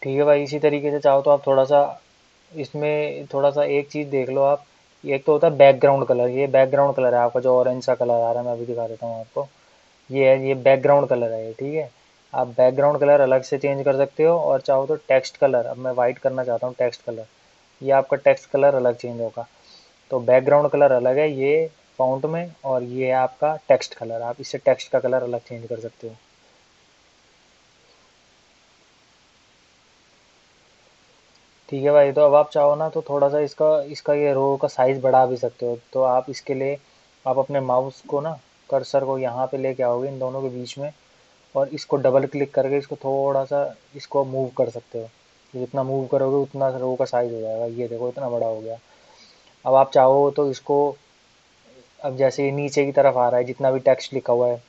ठीक है भाई, इसी तरीके से चाहो तो आप थोड़ा सा इसमें थोड़ा सा एक चीज़ देख लो आप। एक तो होता है बैकग्राउंड कलर, ये बैकग्राउंड कलर है आपका, जो ऑरेंज सा कलर आ रहा है, मैं अभी दिखा देता हूँ आपको। ये है, ये बैकग्राउंड कलर है ये, ठीक है। आप बैकग्राउंड कलर अलग से चेंज कर सकते हो, और चाहो तो टेक्स्ट कलर, अब मैं वाइट करना चाहता हूँ टेक्स्ट कलर, ये आपका टेक्स्ट कलर अलग चेंज होगा। तो बैकग्राउंड कलर अलग है ये फ़ॉन्ट में, और ये है आपका टेक्स्ट कलर, आप इससे टेक्स्ट का कलर अलग चेंज कर सकते हो। ठीक है भाई, तो अब आप चाहो ना तो थोड़ा सा इसका इसका ये रो का साइज़ बढ़ा भी सकते हो। तो आप इसके लिए आप अपने माउस को ना, कर्सर को यहाँ पे लेके आओगे इन दोनों के बीच में, और इसको डबल क्लिक करके इसको थोड़ा सा इसको मूव कर सकते हो। जितना मूव करोगे उतना रो का साइज़ हो जाएगा, ये देखो इतना बड़ा हो गया। अब आप चाहो तो इसको, अब जैसे ये नीचे की तरफ आ रहा है जितना भी टेक्स्ट लिखा हुआ है,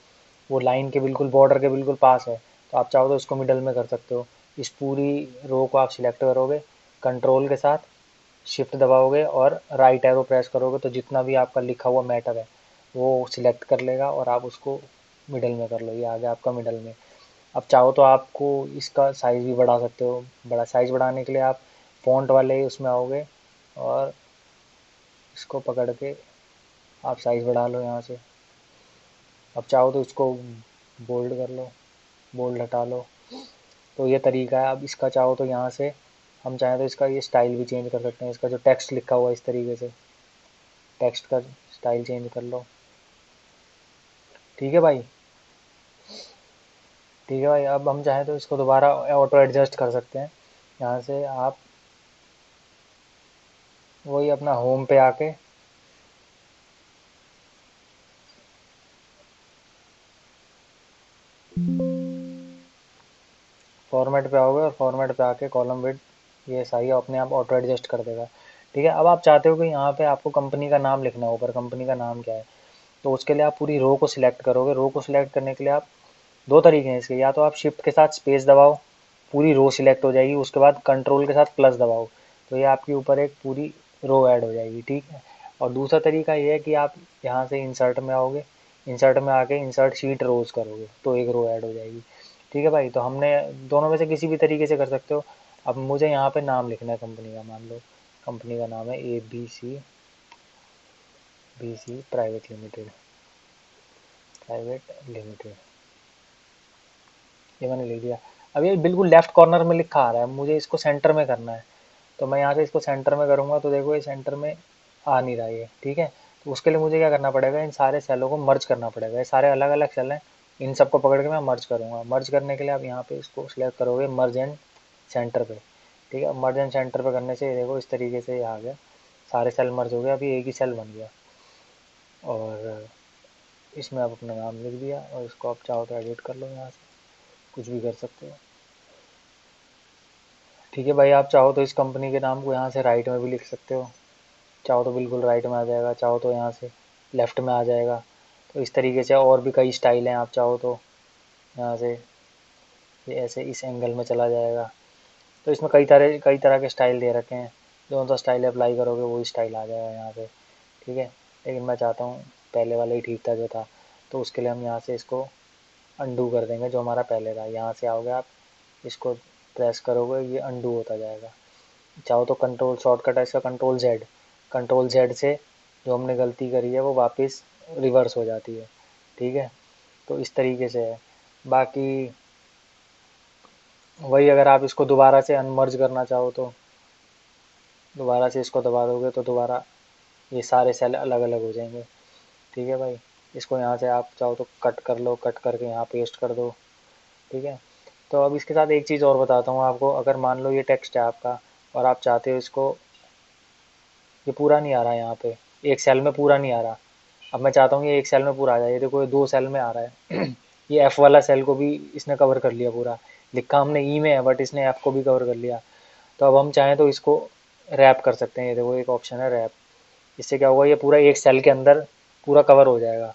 वो लाइन के बिल्कुल बॉर्डर के बिल्कुल पास है, तो आप चाहो तो इसको मिडल में कर सकते हो। इस पूरी रो को आप सिलेक्ट करोगे कंट्रोल के साथ, शिफ्ट दबाओगे और राइट एरो प्रेस करोगे, तो जितना भी आपका लिखा हुआ मैटर है वो सिलेक्ट कर लेगा, और आप उसको मिडल में कर लो, ये आ गया आपका मिडल में। अब चाहो तो आपको इसका साइज़ भी बढ़ा सकते हो। बड़ा साइज़ बढ़ाने के लिए आप फ़ॉन्ट वाले उसमें आओगे, और इसको पकड़ के आप साइज़ बढ़ा लो यहाँ से। अब चाहो तो इसको बोल्ड कर लो, बोल्ड हटा लो। तो ये तरीका है। अब इसका चाहो तो यहाँ से हम चाहें तो इसका ये स्टाइल भी चेंज कर सकते हैं, इसका जो टेक्स्ट लिखा हुआ है इस तरीके से टेक्स्ट का स्टाइल चेंज कर लो। ठीक है भाई। ठीक है भाई, अब हम चाहें तो इसको दोबारा ऑटो एडजस्ट कर सकते हैं। यहाँ से आप वही अपना होम पे आके फॉर्मेट पे आओगे, और फॉर्मेट पे आके कॉलम विड्थ, ये सही अपने आप ऑटो एडजस्ट कर देगा। ठीक है, अब आप चाहते हो कि यहाँ पे आपको कंपनी का नाम लिखना हो, ऊपर कंपनी का नाम क्या है, तो उसके लिए आप पूरी रो को सिलेक्ट करोगे। रो को सिलेक्ट करने के लिए आप दो तरीके हैं इसके, या तो आप शिफ्ट के साथ स्पेस दबाओ, पूरी रो सिलेक्ट हो जाएगी, उसके बाद कंट्रोल के साथ प्लस दबाओ, तो ये आपके ऊपर एक पूरी रो ऐड हो जाएगी। ठीक है। और दूसरा तरीका ये है कि आप यहाँ से इंसर्ट में आओगे, इंसर्ट में आके इंसर्ट शीट रोज करोगे, तो एक रो ऐड हो जाएगी। ठीक है भाई, तो हमने दोनों में से किसी भी तरीके से कर सकते हो। अब मुझे यहाँ पे नाम लिखना है कंपनी का, मान लो कंपनी का नाम है ABC private limited, private limited, ये मैंने लिख दिया। अब ये बिल्कुल लेफ्ट कॉर्नर में लिखा आ रहा है, मुझे इसको सेंटर में करना है, तो मैं यहाँ से इसको सेंटर में करूँगा, तो देखो ये सेंटर में आ नहीं रहा ये। ठीक है, तो उसके लिए मुझे क्या करना पड़ेगा, इन सारे सेलों को मर्ज करना पड़ेगा। ये सारे अलग अलग सेल हैं, इन सबको पकड़ के मैं मर्ज करूँगा। मर्ज करने के लिए आप यहाँ पे इसको सिलेक्ट करोगे मर्ज एंड सेंटर पे। ठीक है, मर्ज एंड सेंटर पे करने से ये देखो इस तरीके से ये आ गया, सारे सेल मर्ज हो गए, अभी एक ही सेल बन गया। और इसमें आप अपना नाम लिख दिया, और इसको आप चाहो तो एडिट कर लो, यहाँ से कुछ भी कर सकते हो। ठीक है भाई, आप चाहो तो इस कंपनी के नाम को यहाँ से राइट में भी लिख सकते हो, चाहो तो बिल्कुल राइट में आ जाएगा, चाहो तो यहाँ से लेफ़्ट में आ जाएगा। तो इस तरीके से और भी कई स्टाइल हैं, आप चाहो तो यहाँ से ये ऐसे इस एंगल में चला जाएगा। तो इसमें कई तरह के स्टाइल दे रखे हैं, जो सा स्टाइल अप्लाई करोगे वही स्टाइल आ जाएगा यहाँ पे। ठीक है, लेकिन मैं चाहता हूँ पहले वाला ही ठीक था जो था, तो उसके लिए हम यहाँ से इसको अंडू कर देंगे, जो हमारा पहले था। यहाँ से आओगे आप, इसको प्रेस करोगे, ये अंडू होता जाएगा। चाहो तो कंट्रोल शॉर्टकट है इसका, कंट्रोल जेड से जो हमने गलती करी है वो वापस रिवर्स हो जाती है। ठीक है, तो इस तरीके से है। बाकी वही, अगर आप इसको दोबारा से अनमर्ज करना चाहो तो दोबारा से इसको दबा दोगे, तो दोबारा ये सारे सेल अलग अलग हो जाएंगे। ठीक है भाई, इसको यहाँ से आप चाहो तो कट कर लो, कट करके यहाँ पेस्ट कर दो। ठीक है, तो अब इसके साथ एक चीज़ और बताता हूँ आपको। अगर मान लो ये टेक्स्ट है आपका, और आप चाहते हो इसको, ये पूरा नहीं आ रहा है यहाँ पे, एक सेल में पूरा नहीं आ रहा। अब मैं चाहता हूँ ये एक सेल में पूरा आ जाए, ये देखो ये दो सेल में आ रहा है। ये एफ़ वाला सेल को भी इसने कवर कर लिया पूरा, लिखा हमने ई में है बट इसने एफ़ को भी कवर कर लिया। तो अब हम चाहें तो इसको रैप कर सकते हैं, ये देखो एक ऑप्शन है रैप। इससे क्या होगा, ये पूरा एक सेल के अंदर पूरा कवर हो जाएगा।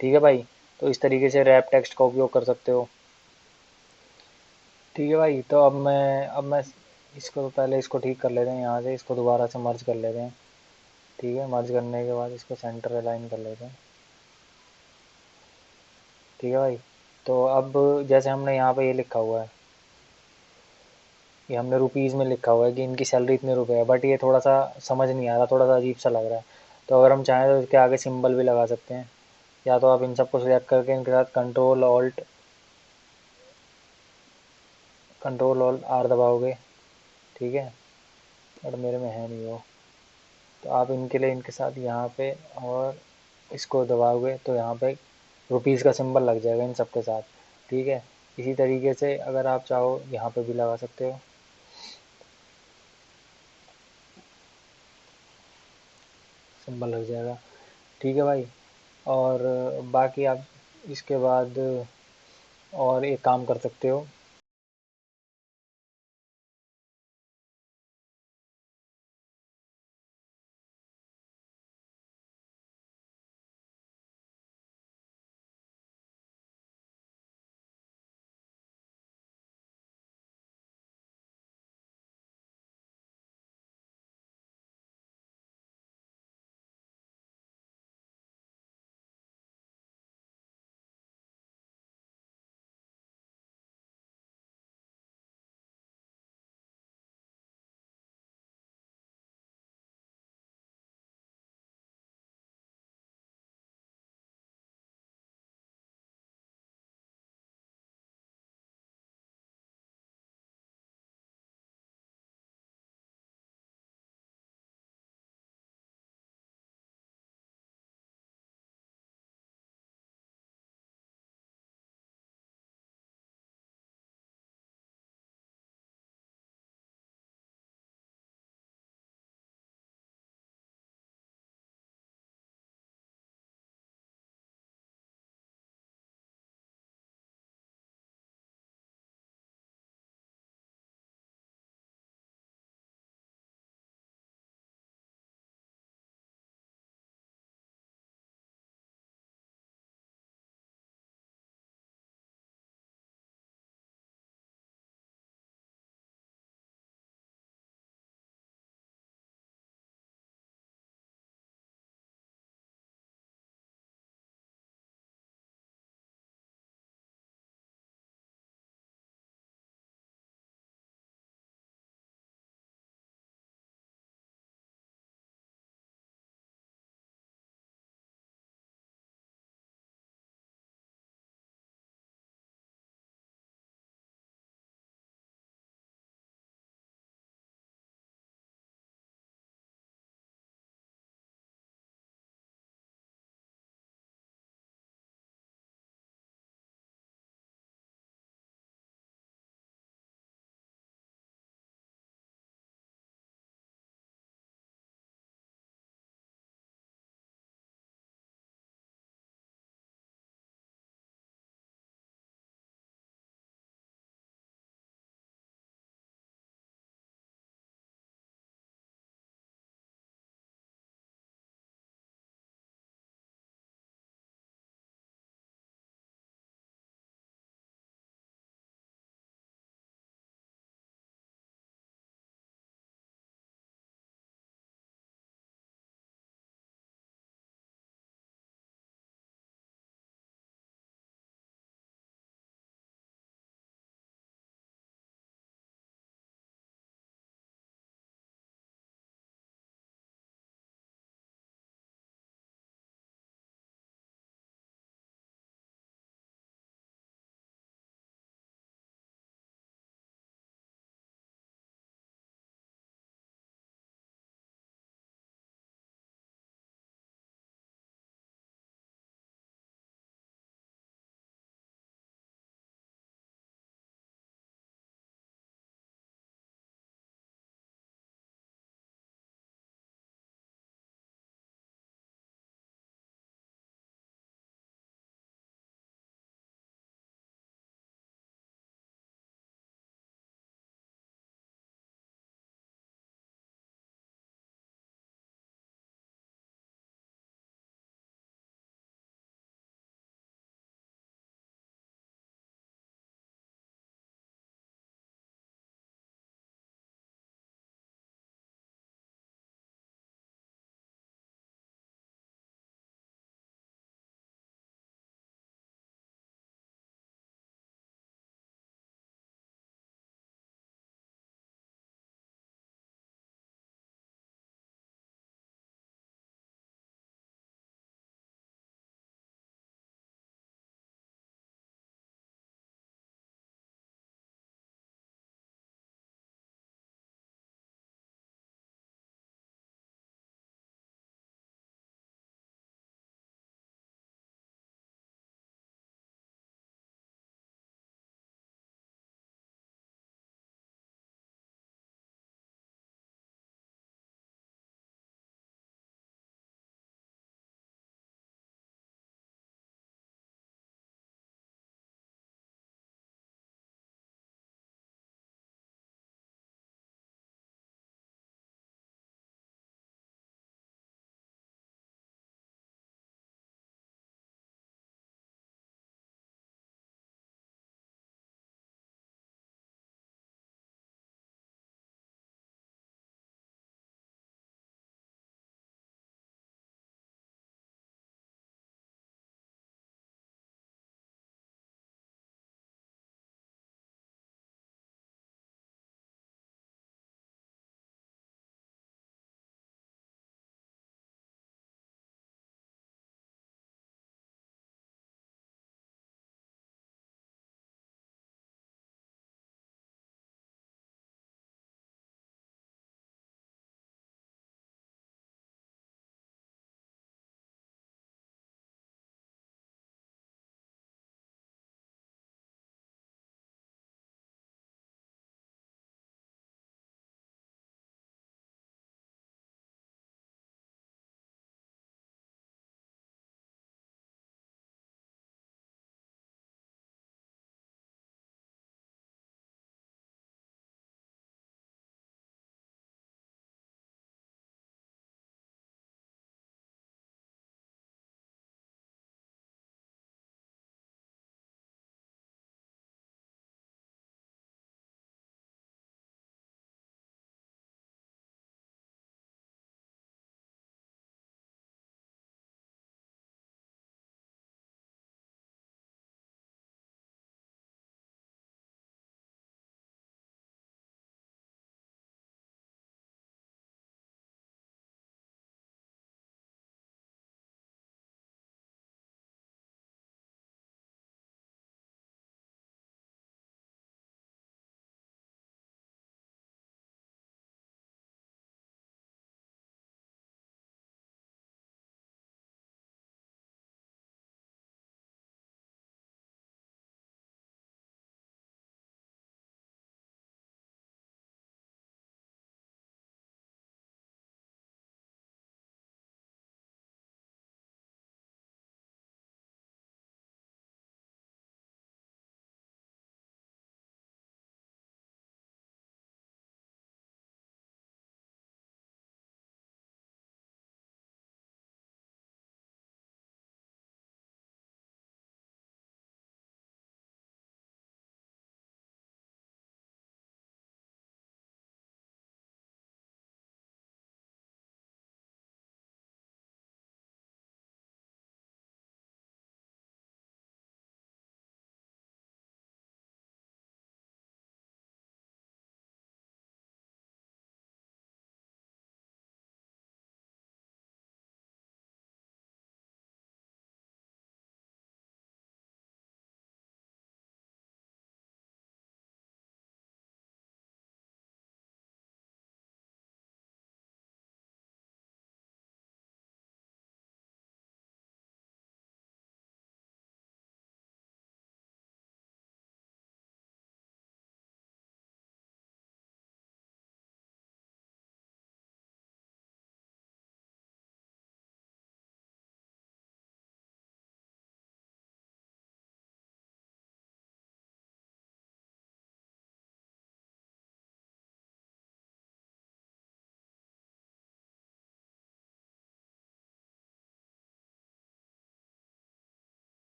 ठीक है भाई, तो इस तरीके से रैप टेक्स्ट का उपयोग कर सकते हो। ठीक है भाई, तो अब मैं इसको तो पहले इसको ठीक कर लेते हैं, यहाँ से इसको दोबारा से मर्ज कर लेते हैं। ठीक है, मर्ज करने के बाद इसको सेंटर अलाइन कर लेते हैं। ठीक है भाई, तो अब जैसे हमने यहाँ पे ये लिखा हुआ है, ये हमने रुपीज़ में लिखा हुआ है कि इनकी सैलरी इतने रुपए है, बट ये थोड़ा सा समझ नहीं आ रहा, थोड़ा सा अजीब सा लग रहा है। तो अगर हम चाहें तो इसके आगे सिंबल भी लगा सकते हैं, या तो आप इन सबको सिलेक्ट करके इनके साथ कंट्रोल ऑल्ट आर दबाओगे, ठीक है, बट मेरे में है नहीं वो। तो आप इनके लिए इनके साथ यहाँ पे और इसको दबाओगे तो यहाँ पे रुपीज़ का सिंबल लग जाएगा इन सब के साथ, ठीक है। इसी तरीके से अगर आप चाहो यहाँ पे भी लगा सकते हो, सिंबल लग जाएगा, ठीक है भाई। और बाकी आप इसके बाद और एक काम कर सकते हो